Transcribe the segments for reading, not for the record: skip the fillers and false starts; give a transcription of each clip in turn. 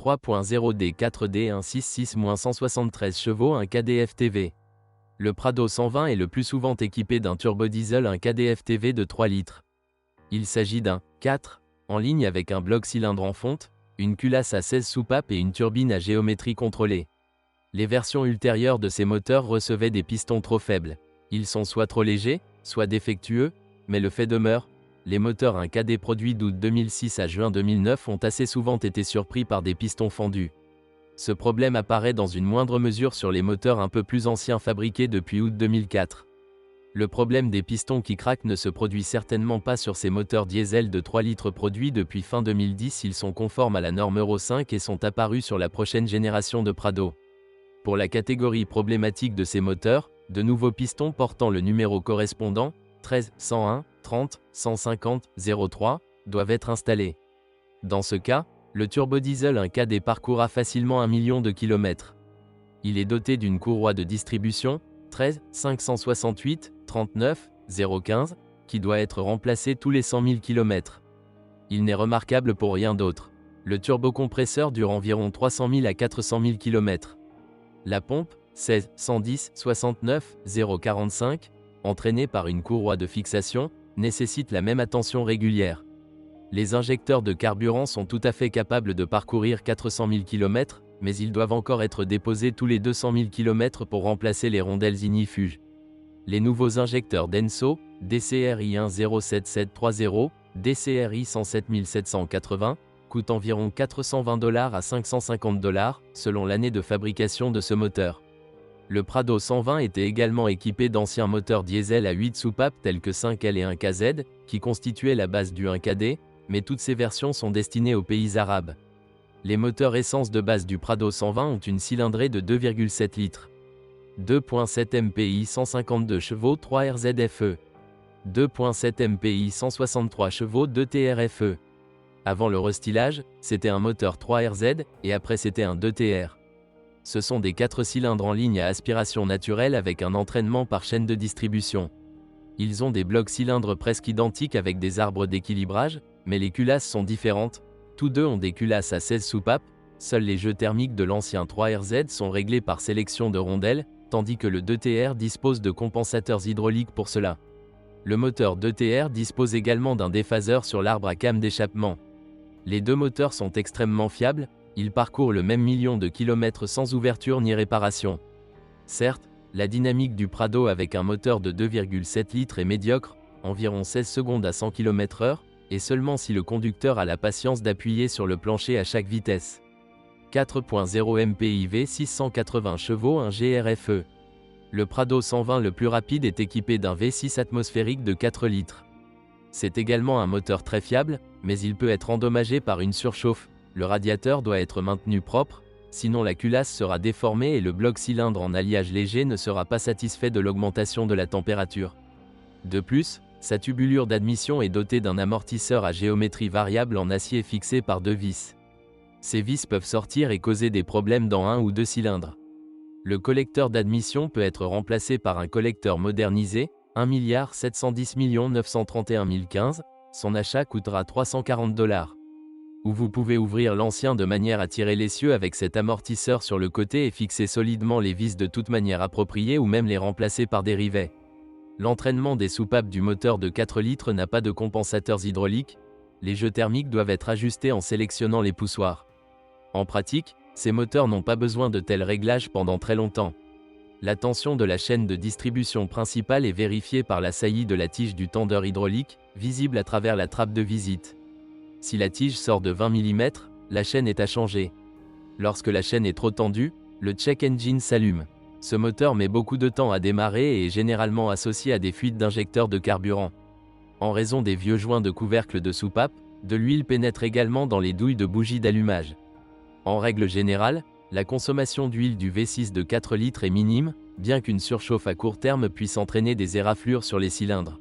3.0D 4D 166-173 chevaux un KDF-TV. Le Prado 120 est le plus souvent équipé d'un turbodiesel un KDF-TV de 3 litres. Il s'agit d'un 4 en ligne avec un bloc cylindre en fonte, une culasse à 16 soupapes et une turbine à géométrie contrôlée. Les versions ultérieures de ces moteurs recevaient des pistons trop faibles. Ils sont soit trop légers, soit défectueux, mais le fait demeure, les moteurs 1KD produits d'août 2006 à juin 2009 ont assez souvent été surpris par des pistons fendus. Ce problème apparaît dans une moindre mesure sur les moteurs un peu plus anciens fabriqués depuis août 2004. Le problème des pistons qui craquent ne se produit certainement pas sur ces moteurs diesel de 3 litres produits depuis fin 2010. Ils sont conformes à la norme Euro 5 et sont apparus sur la prochaine génération de Prado. Pour la catégorie problématique de ces moteurs, de nouveaux pistons portant le numéro correspondant, 13, 101, 30, 150, 03, doivent être installés. Dans ce cas, le turbodiesel 1KD parcourra facilement 1 million de kilomètres. Il est doté d'une courroie de distribution, 13, 568, 39, 015, qui doit être remplacée tous les 100 000 km. Il n'est remarquable pour rien d'autre. Le turbocompresseur dure environ 300 000 à 400 000 km. La pompe, 16, 110, 69, 045, entraînée par une courroie de fixation, nécessite la même attention régulière. Les injecteurs de carburant sont tout à fait capables de parcourir 400 000 km, mais ils doivent encore être déposés tous les 200 000 km pour remplacer les rondelles ignifuges. Les nouveaux injecteurs Denso, DCRI 10770, DCRI 107780, coûtent environ $420 à $550 selon l'année de fabrication de ce moteur. Le Prado 120 était également équipé d'anciens moteurs diesel à 8 soupapes tels que 5L et 1KZ, qui constituaient la base du 1KD, mais toutes ces versions sont destinées aux pays arabes. Les moteurs essence de base du Prado 120 ont une cylindrée de 2,7 litres. 2.7 MPI 152 chevaux 3 RZFE. 2.7 MPI 163 chevaux 2 TRFE. Avant le restylage, c'était un moteur 3 RZ, et après c'était un 2 TR. Ce sont des 4 cylindres en ligne à aspiration naturelle avec un entraînement par chaîne de distribution. Ils ont des blocs cylindres presque identiques avec des arbres d'équilibrage, mais les culasses sont différentes. Tous deux ont des culasses à 16 soupapes, seuls les jeux thermiques de l'ancien 3RZ sont réglés par sélection de rondelles, tandis que le 2TR dispose de compensateurs hydrauliques pour cela. Le moteur 2TR dispose également d'un déphaseur sur l'arbre à came d'échappement. Les deux moteurs sont extrêmement fiables, ils parcourent le même million de kilomètres sans ouverture ni réparation. Certes, la dynamique du Prado avec un moteur de 2,7 litres est médiocre, environ 16 secondes à 100 km/h, et seulement si le conducteur a la patience d'appuyer sur le plancher à chaque vitesse. 4.0 MPI V680 chevaux un GRFE. Le Prado 120 le plus rapide est équipé d'un V6 atmosphérique de 4 litres. C'est également un moteur très fiable, mais il peut être endommagé par une surchauffe. Le radiateur doit être maintenu propre, sinon la culasse sera déformée et le bloc cylindre en alliage léger ne sera pas satisfait de l'augmentation de la température. De plus, sa tubulure d'admission est dotée d'un amortisseur à géométrie variable en acier fixé par 2 vis. Ces vis peuvent sortir et causer des problèmes dans un ou deux cylindres. Le collecteur d'admission peut être remplacé par un collecteur modernisé, 1 710 931 015, son achat coûtera $340. Ou vous pouvez ouvrir l'ancien de manière à tirer l'essieu avec cet amortisseur sur le côté et fixer solidement les vis de toute manière appropriée ou même les remplacer par des rivets. L'entraînement des soupapes du moteur de 4 litres n'a pas de compensateurs hydrauliques, les jeux thermiques doivent être ajustés en sélectionnant les poussoirs. En pratique, ces moteurs n'ont pas besoin de tels réglages pendant très longtemps. La tension de la chaîne de distribution principale est vérifiée par la saillie de la tige du tendeur hydraulique, visible à travers la trappe de visite. Si la tige sort de 20 mm, la chaîne est à changer. Lorsque la chaîne est trop tendue, le check engine s'allume. Ce moteur met beaucoup de temps à démarrer et est généralement associé à des fuites d'injecteurs de carburant. En raison des vieux joints de couvercle de soupape, de l'huile pénètre également dans les douilles de bougies d'allumage. En règle générale, la consommation d'huile du V6 de 4 litres est minime, bien qu'une surchauffe à court terme puisse entraîner des éraflures sur les cylindres.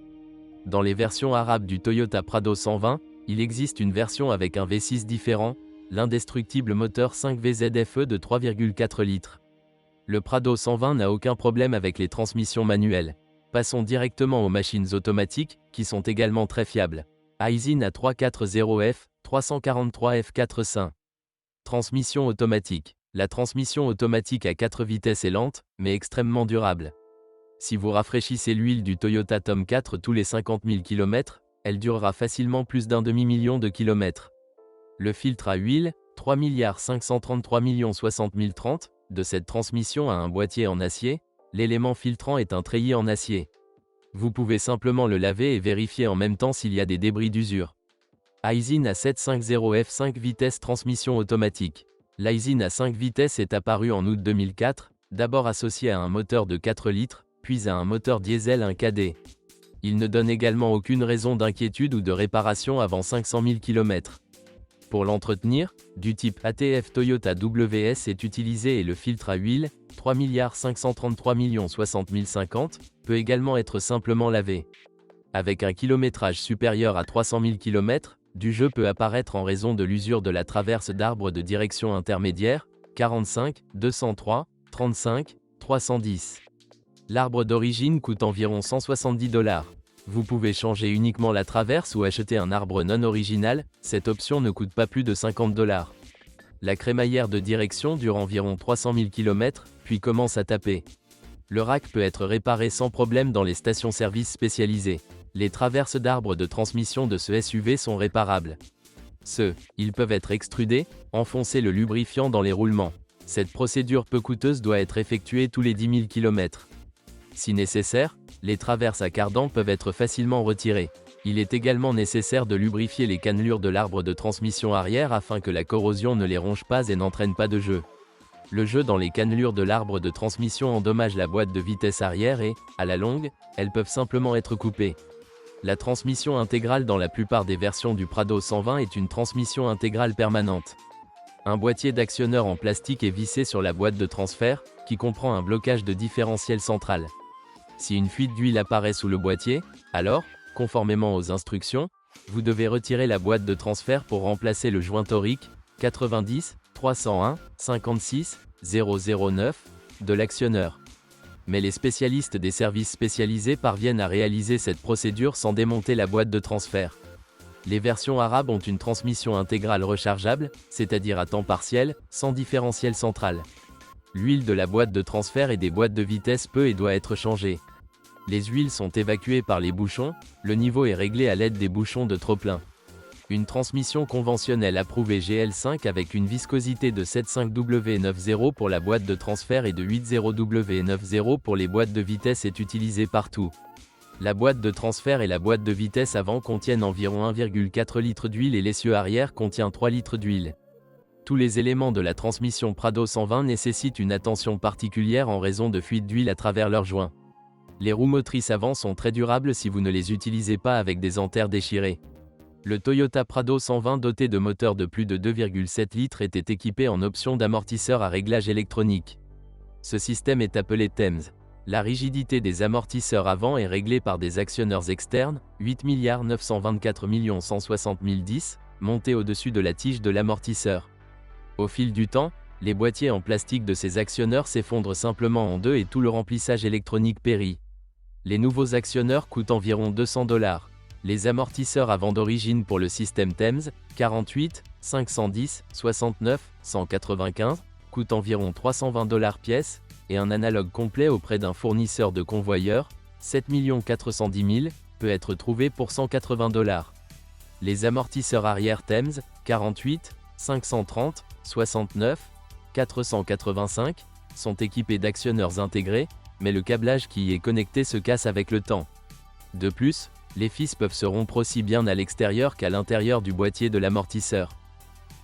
Dans les versions arabes du Toyota Prado 120, il existe une version avec un V6 différent, l'indestructible moteur 5VZFE de 3,4 litres. Le Prado 120 n'a aucun problème avec les transmissions manuelles. Passons directement aux machines automatiques, qui sont également très fiables. Aisin A340F, 343 F45. Transmission automatique. La transmission automatique à 4 vitesses est lente, mais extrêmement durable. Si vous rafraîchissez l'huile du Toyota Tom 4 tous les 50 000 km, elle durera facilement plus d'un demi-million de kilomètres. Le filtre à huile, 3 533 60 030, de cette transmission a un boîtier en acier, l'élément filtrant est un treillis en acier. Vous pouvez simplement le laver et vérifier en même temps s'il y a des débris d'usure. Aisin A750F 5 vitesses transmission automatique. L'Aisin à 5 vitesses est apparu en août 2004, d'abord associé à un moteur de 4 litres, puis à un moteur diesel 1KD. Il ne donne également aucune raison d'inquiétude ou de réparation avant 500 000 km. Pour l'entretenir, du type ATF Toyota WS est utilisé et le filtre à huile, 3 533 60 050, peut également être simplement lavé. Avec un kilométrage supérieur à 300 000 km, du jeu peut apparaître en raison de l'usure de la traverse d'arbre de direction intermédiaire, 45, 203, 35, 310. L'arbre d'origine coûte environ 170 $. Vous pouvez changer uniquement la traverse ou acheter un arbre non original, cette option ne coûte pas plus de 50 $. La crémaillère de direction dure environ 300 000 km, puis commence à taper. Le rack peut être réparé sans problème dans les stations-service spécialisées. Les traverses d'arbres de transmission de ce SUV sont réparables. Ils peuvent être extrudés, enfoncer le lubrifiant dans les roulements. Cette procédure peu coûteuse doit être effectuée tous les 10 000 km. Si nécessaire, les traverses à cardan peuvent être facilement retirées. Il est également nécessaire de lubrifier les cannelures de l'arbre de transmission arrière afin que la corrosion ne les ronge pas et n'entraîne pas de jeu. Le jeu dans les cannelures de l'arbre de transmission endommage la boîte de vitesse arrière et, à la longue, elles peuvent simplement être coupées. La transmission intégrale dans la plupart des versions du Prado 120 est une transmission intégrale permanente. Un boîtier d'actionneur en plastique est vissé sur la boîte de transfert, qui comprend un blocage de différentiel central. Si une fuite d'huile apparaît sous le boîtier, alors, conformément aux instructions, vous devez retirer la boîte de transfert pour remplacer le joint torique 90 301 56 009 de l'actionneur. Mais les spécialistes des services spécialisés parviennent à réaliser cette procédure sans démonter la boîte de transfert. Les versions arabes ont une transmission intégrale rechargeable, c'est-à-dire à temps partiel, sans différentiel central. L'huile de la boîte de transfert et des boîtes de vitesse peut et doit être changée. Les huiles sont évacuées par les bouchons, le niveau est réglé à l'aide des bouchons de trop-plein. Une transmission conventionnelle approuvée GL5 avec une viscosité de 7,5W90 pour la boîte de transfert et de 8,0W90 pour les boîtes de vitesse est utilisée partout. La boîte de transfert et la boîte de vitesse avant contiennent environ 1,4 litre d'huile et l'essieu arrière contient 3 litres d'huile. Tous les éléments de la transmission Prado 120 nécessitent une attention particulière en raison de fuites d'huile à travers leurs joints. Les roues motrices avant sont très durables si vous ne les utilisez pas avec des entères déchirées. Le Toyota Prado 120 doté de moteurs de plus de 2,7 litres était équipé en option d'amortisseur à réglage électronique. Ce système est appelé TEMS. La rigidité des amortisseurs avant est réglée par des actionneurs externes, 8 924 160 010, montés au-dessus de la tige de l'amortisseur. Au fil du temps, les boîtiers en plastique de ces actionneurs s'effondrent simplement en deux et tout le remplissage électronique périt. Les nouveaux actionneurs coûtent environ 200 $. Les amortisseurs avant d'origine pour le système TEMS, 48, 510, 69, 195, coûtent environ 320 $ pièce, et un analogue complet auprès d'un fournisseur de convoyeur, 7 410 000, peut être trouvé pour 180 $. Les amortisseurs arrière TEMS, 48, 530, 69, 485, sont équipés d'actionneurs intégrés, mais le câblage qui y est connecté se casse avec le temps. De plus, les fils peuvent se rompre aussi bien à l'extérieur qu'à l'intérieur du boîtier de l'amortisseur.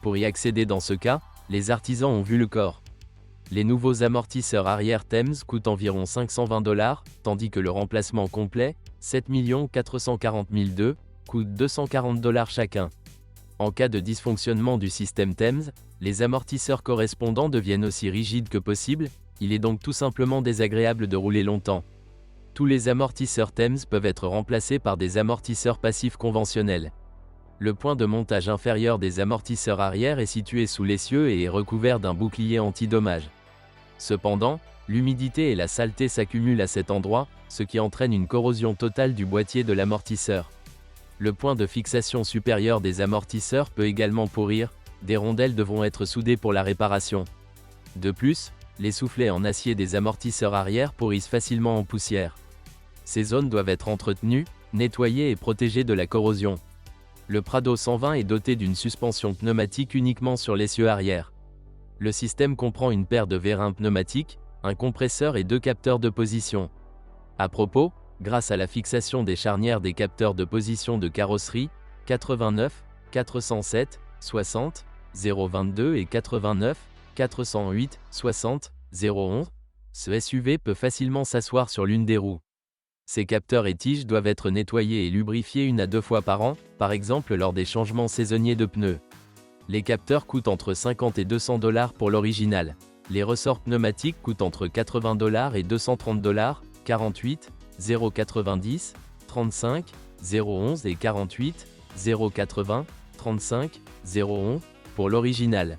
Pour y accéder dans ce cas, les artisans ont vu le corps. Les nouveaux amortisseurs arrière TEMS coûtent environ 520 $, tandis que le remplacement complet, 7 440 002, coûte 240 $ chacun. En cas de dysfonctionnement du système TEMS, les amortisseurs correspondants deviennent aussi rigides que possible, il est donc tout simplement désagréable de rouler longtemps. Tous les amortisseurs TEMS peuvent être remplacés par des amortisseurs passifs conventionnels. Le point de montage inférieur des amortisseurs arrière est situé sous l'essieu et est recouvert d'un bouclier anti-dommage. Cependant, l'humidité et la saleté s'accumulent à cet endroit, ce qui entraîne une corrosion totale du boîtier de l'amortisseur. Le point de fixation supérieur des amortisseurs peut également pourrir, des rondelles devront être soudées pour la réparation. De plus, les soufflets en acier des amortisseurs arrière pourrissent facilement en poussière. Ces zones doivent être entretenues, nettoyées et protégées de la corrosion. Le Prado 120 est doté d'une suspension pneumatique uniquement sur l'essieu arrière. Le système comprend une paire de vérins pneumatiques, un compresseur et 2 capteurs de position. À propos, grâce à la fixation des charnières des capteurs de position de carrosserie, 89, 407, 60, 022 et 89, 408, 60, 011, ce SUV peut facilement s'asseoir sur l'une des roues. Ces capteurs et tiges doivent être nettoyés et lubrifiés 1 à 2 fois par an, par exemple lors des changements saisonniers de pneus. Les capteurs coûtent entre 50 et 200 $ pour l'original. Les ressorts pneumatiques coûtent entre 80 $ et 230 $, 48, 090, 35, 011 et 48, 080, 35, 011, pour l'original.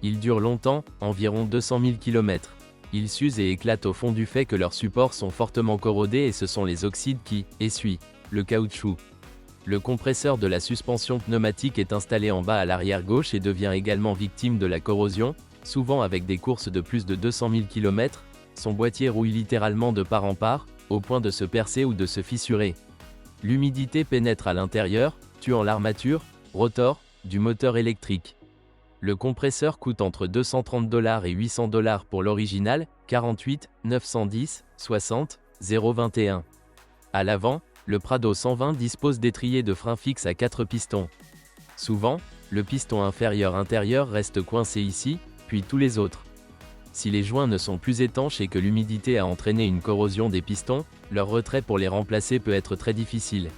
Ils durent longtemps, environ 200 000 km. Ils s'usent et éclatent au fond du fait que leurs supports sont fortement corrodés et ce sont les oxydes qui essuient le caoutchouc. Le compresseur de la suspension pneumatique est installé en bas à l'arrière gauche et devient également victime de la corrosion, souvent avec des courses de plus de 200 000 km. Son boîtier rouille littéralement de part en part, au point de se percer ou de se fissurer. L'humidité pénètre à l'intérieur, tuant l'armature, rotor, du moteur électrique. Le compresseur coûte entre 230 $ et 800 $ pour l'original, 48, 910, 60, 021. À l'avant, le Prado 120 dispose d'étriers de frein fixes à 4 pistons. Souvent, le piston inférieur intérieur reste coincé ici, puis tous les autres. Si les joints ne sont plus étanches et que l'humidité a entraîné une corrosion des pistons, leur retrait pour les remplacer peut être très difficile.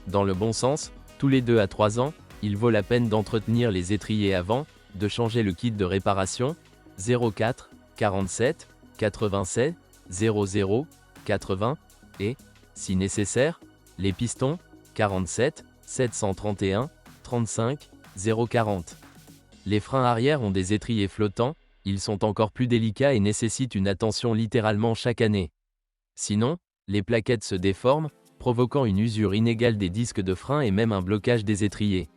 Dans le bon sens, tous les 2 à 3 ans, il vaut la peine d'entretenir les étriers avant, de changer le kit de réparation, 04, 47, 87, 00, 80, et, si nécessaire, les pistons, 47, 731, 35, 040. Les freins arrière ont des étriers flottants, ils sont encore plus délicats et nécessitent une attention littéralement chaque année. Sinon, les plaquettes se déforment, provoquant une usure inégale des disques de frein et même un blocage des étriers.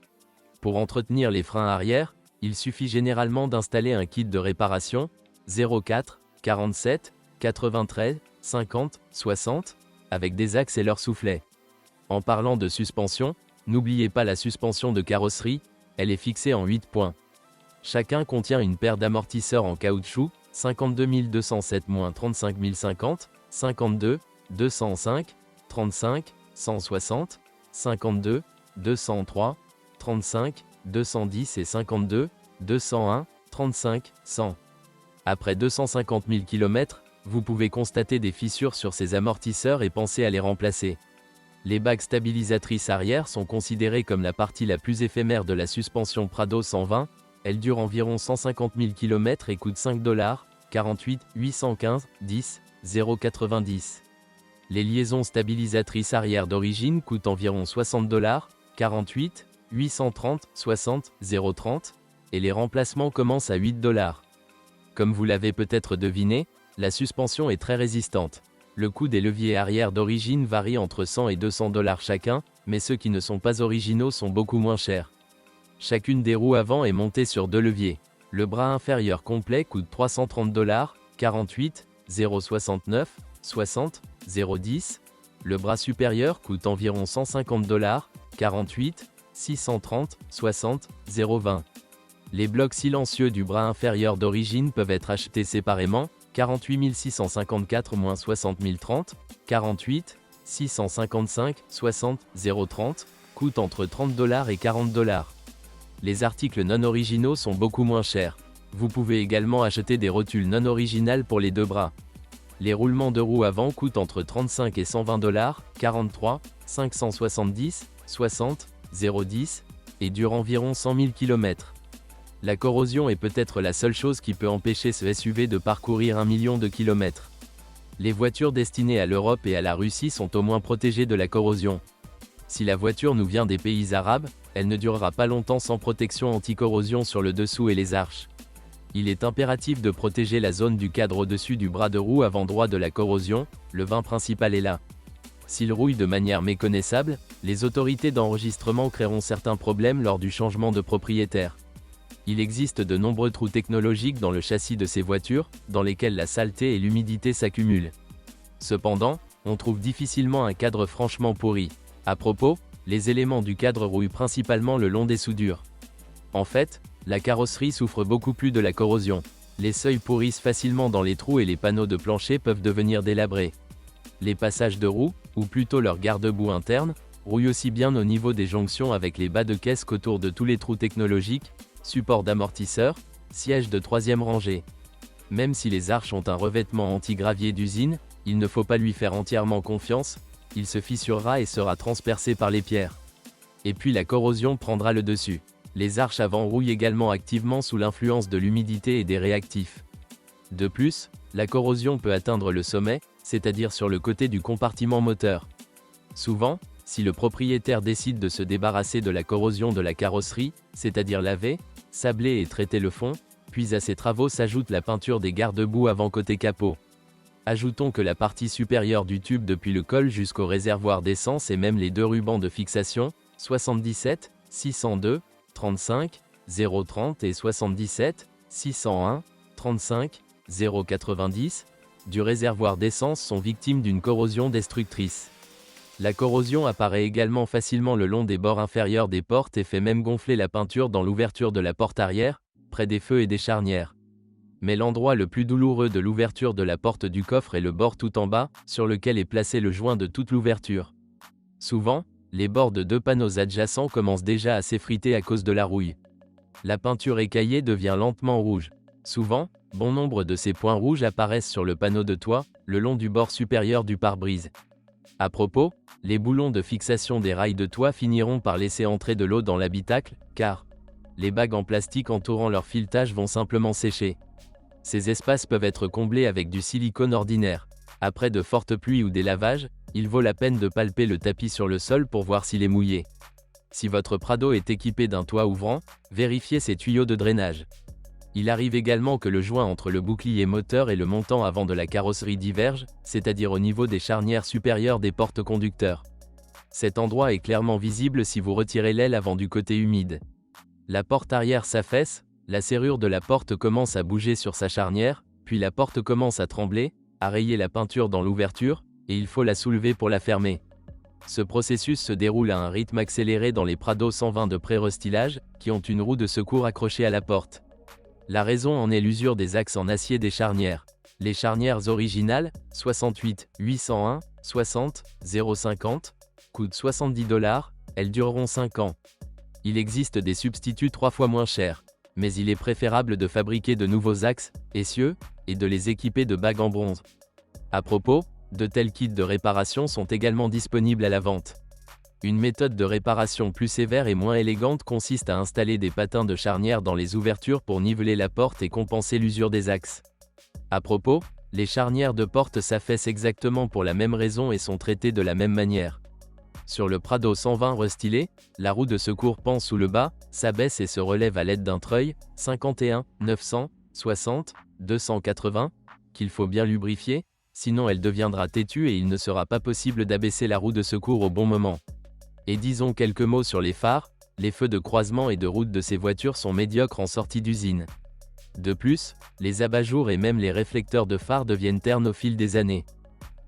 Pour entretenir les freins arrière, il suffit généralement d'installer un kit de réparation, 04, 47, 93, 50, 60, avec des axes et leurs soufflets. En parlant de suspension, n'oubliez pas la suspension de carrosserie, elle est fixée en 8 points. Chacun contient une paire d'amortisseurs en caoutchouc, 52 207-35 050, 52, 205, 35, 160, 52, 203, 35, 210 et 52, 201, 35, 100. Après 250 000 km, vous pouvez constater des fissures sur ces amortisseurs et penser à les remplacer. Les bagues stabilisatrices arrière sont considérées comme la partie la plus éphémère de la suspension Prado 120, elles durent environ 150 000 km et coûtent 5 $, 48, 815, 10, 090. Les liaisons stabilisatrices arrière d'origine coûtent environ 60 $, 48, 830, 60, 030, et les remplacements commencent à 8 $. Comme vous l'avez peut-être deviné, la suspension est très résistante. Le coût des leviers arrière d'origine varie entre 100 et 200 $ chacun, mais ceux qui ne sont pas originaux sont beaucoup moins chers. Chacune des roues avant est montée sur 2 leviers. Le bras inférieur complet coûte 330 $, 48, 069, 60, 010. Le bras supérieur coûte environ 150 $, 48, 630, 60, 020. Les blocs silencieux du bras inférieur d'origine peuvent être achetés séparément, 48 654 - 60 030, 48, 655, 60, 030, coûtent entre 30 $ et 40 $. Les articles non originaux sont beaucoup moins chers. Vous pouvez également acheter des rotules non originales pour les 2 bras. Les roulements de roues avant coûtent entre 35 et 120 $, 43, 570, 60, 010, et durent environ 100 000 km. La corrosion est peut-être la seule chose qui peut empêcher ce SUV de parcourir 1 million de kilomètres. Les voitures destinées à l'Europe et à la Russie sont au moins protégées de la corrosion. Si la voiture nous vient des pays arabes, elle ne durera pas longtemps sans protection anti-corrosion sur le dessous et les arches. Il est impératif de protéger la zone du cadre au-dessus du bras de roue avant droit de la corrosion, le vin principal est là. S'il rouille de manière méconnaissable, les autorités d'enregistrement créeront certains problèmes lors du changement de propriétaire. Il existe de nombreux trous technologiques dans le châssis de ces voitures, dans lesquels la saleté et l'humidité s'accumulent. Cependant, on trouve difficilement un cadre franchement pourri. À propos, les éléments du cadre rouillent principalement le long des soudures. En fait, la carrosserie souffre beaucoup plus de la corrosion. Les seuils pourrissent facilement dans les trous et les panneaux de plancher peuvent devenir délabrés. Les passages de roues, ou plutôt leurs garde-boue internes, rouillent aussi bien au niveau des jonctions avec les bas de caisse qu'autour de tous les trous technologiques, supports d'amortisseurs, sièges de troisième rangée. Même si les arches ont un revêtement anti-gravier d'usine, il ne faut pas lui faire entièrement confiance, il se fissurera et sera transpercé par les pierres. Et puis la corrosion prendra le dessus. Les arches avant rouillent également activement sous l'influence de l'humidité et des réactifs. De plus, la corrosion peut atteindre le sommet, c'est-à-dire sur le côté du compartiment moteur. Souvent, si le propriétaire décide de se débarrasser de la corrosion de la carrosserie, c'est-à-dire laver, sabler et traiter le fond, puis à ces travaux s'ajoute la peinture des garde-boue avant côté capot. Ajoutons que la partie supérieure du tube depuis le col jusqu'au réservoir d'essence et même les deux rubans de fixation, 77, 602, 35, 030 et 77, 601, 35, 090, du réservoir d'essence sont victimes d'une corrosion destructrice. La corrosion apparaît également facilement le long des bords inférieurs des portes et fait même gonfler la peinture dans l'ouverture de la porte arrière, près des feux et des charnières. Mais l'endroit le plus douloureux de l'ouverture de la porte du coffre est le bord tout en bas, sur lequel est placé le joint de toute l'ouverture. Souvent, les bords de deux panneaux adjacents commencent déjà à s'effriter à cause de la rouille. La peinture écaillée devient lentement rouge. Souvent, bon nombre de ces points rouges apparaissent sur le panneau de toit, le long du bord supérieur du pare-brise. À propos, les boulons de fixation des rails de toit finiront par laisser entrer de l'eau dans l'habitacle, car les bagues en plastique entourant leur filetage vont simplement sécher. Ces espaces peuvent être comblés avec du silicone ordinaire. Après de fortes pluies ou des lavages, il vaut la peine de palper le tapis sur le sol pour voir s'il est mouillé. Si votre Prado est équipé d'un toit ouvrant, vérifiez ses tuyaux de drainage. Il arrive également que le joint entre le bouclier moteur et le montant avant de la carrosserie diverge, c'est-à-dire au niveau des charnières supérieures des portes conducteurs. Cet endroit est clairement visible si vous retirez l'aile avant du côté humide. La porte arrière s'affaisse, la serrure de la porte commence à bouger sur sa charnière, puis la porte commence à trembler, à rayer la peinture dans l'ouverture, et il faut la soulever pour la fermer. Ce processus se déroule à un rythme accéléré dans les Prado 120 de pré-restylage, qui ont une roue de secours accrochée à la porte. La raison en est l'usure des axes en acier des charnières. Les charnières originales, 68, 801, 60, 050, coûtent $70, elles dureront 5 ans. Il existe des substituts 3 fois moins chers, mais il est préférable de fabriquer de nouveaux axes, essieux, et de les équiper de bagues en bronze. À propos, de tels kits de réparation sont également disponibles à la vente. Une méthode de réparation plus sévère et moins élégante consiste à installer des patins de charnière dans les ouvertures pour niveler la porte et compenser l'usure des axes. À propos, les charnières de porte s'affaissent exactement pour la même raison et sont traitées de la même manière. Sur le Prado 120 restylé, la roue de secours pend sous le bas, s'abaisse et se relève à l'aide d'un treuil, 51, 900, 60, 280, qu'il faut bien lubrifier, sinon elle deviendra têtue et il ne sera pas possible d'abaisser la roue de secours au bon moment. Et disons quelques mots sur les phares, les feux de croisement et de route de ces voitures sont médiocres en sortie d'usine. De plus, les abat-jours et même les réflecteurs de phare deviennent ternes au fil des années.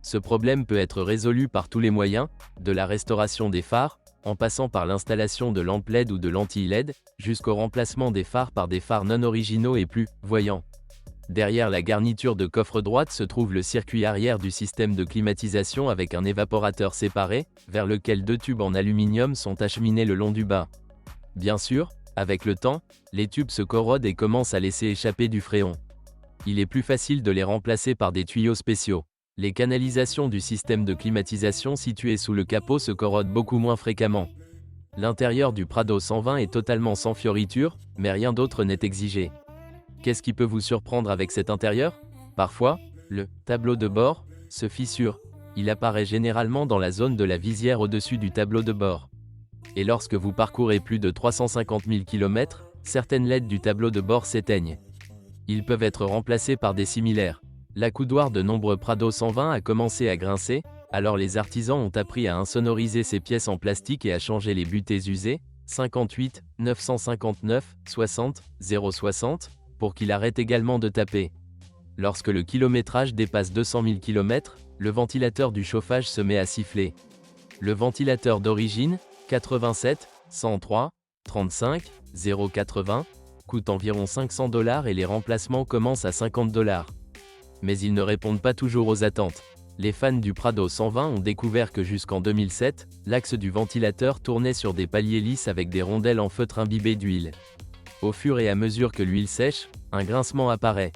Ce problème peut être résolu par tous les moyens, de la restauration des phares, en passant par l'installation de lampes LED ou de lentilles LED, jusqu'au remplacement des phares par des phares non originaux et plus voyants. Derrière la garniture de coffre droite se trouve le circuit arrière du système de climatisation avec un évaporateur séparé, vers lequel 2 tubes en aluminium sont acheminés le long du bas. Bien sûr, avec le temps, les tubes se corrodent et commencent à laisser échapper du fréon. Il est plus facile de les remplacer par des tuyaux spéciaux. Les canalisations du système de climatisation situé sous le capot se corrodent beaucoup moins fréquemment. L'intérieur du Prado 120 est totalement sans fioritures, mais rien d'autre n'est exigé. Qu'est-ce qui peut vous surprendre avec cet intérieur? Parfois, le tableau de bord se fissure. Il apparaît généralement dans la zone de la visière au-dessus du tableau de bord. Et lorsque vous parcourez plus de 350 000 km, certaines LED du tableau de bord s'éteignent. Ils peuvent être remplacés par des similaires. L'accoudoir de nombreux Prado 120 a commencé à grincer, alors les artisans ont appris à insonoriser ces pièces en plastique et à changer les butées usées, 58 959 60 060 pour qu'il arrête également de taper. Lorsque le kilométrage dépasse 200 000 km, le ventilateur du chauffage se met à siffler. Le ventilateur d'origine, 87 103 35 080, coûte environ 500 $ et les remplacements commencent à 50 $. Mais ils ne répondent pas toujours aux attentes. Les fans du Prado 120 ont découvert que jusqu'en 2007, l'axe du ventilateur tournait sur des paliers lisses avec des rondelles en feutre imbibées d'huile. Au fur et à mesure que l'huile sèche, un grincement apparaît.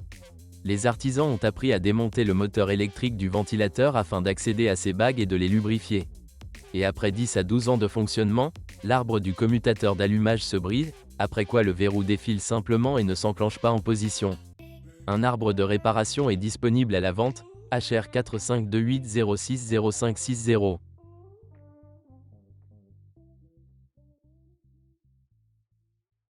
Les artisans ont appris à démonter le moteur électrique du ventilateur afin d'accéder à ces bagues et de les lubrifier. Et après 10 à 12 ans de fonctionnement, l'arbre du commutateur d'allumage se brise, après quoi le verrou défile simplement et ne s'enclenche pas en position. Un arbre de réparation est disponible à la vente, HR 4528 06 0560.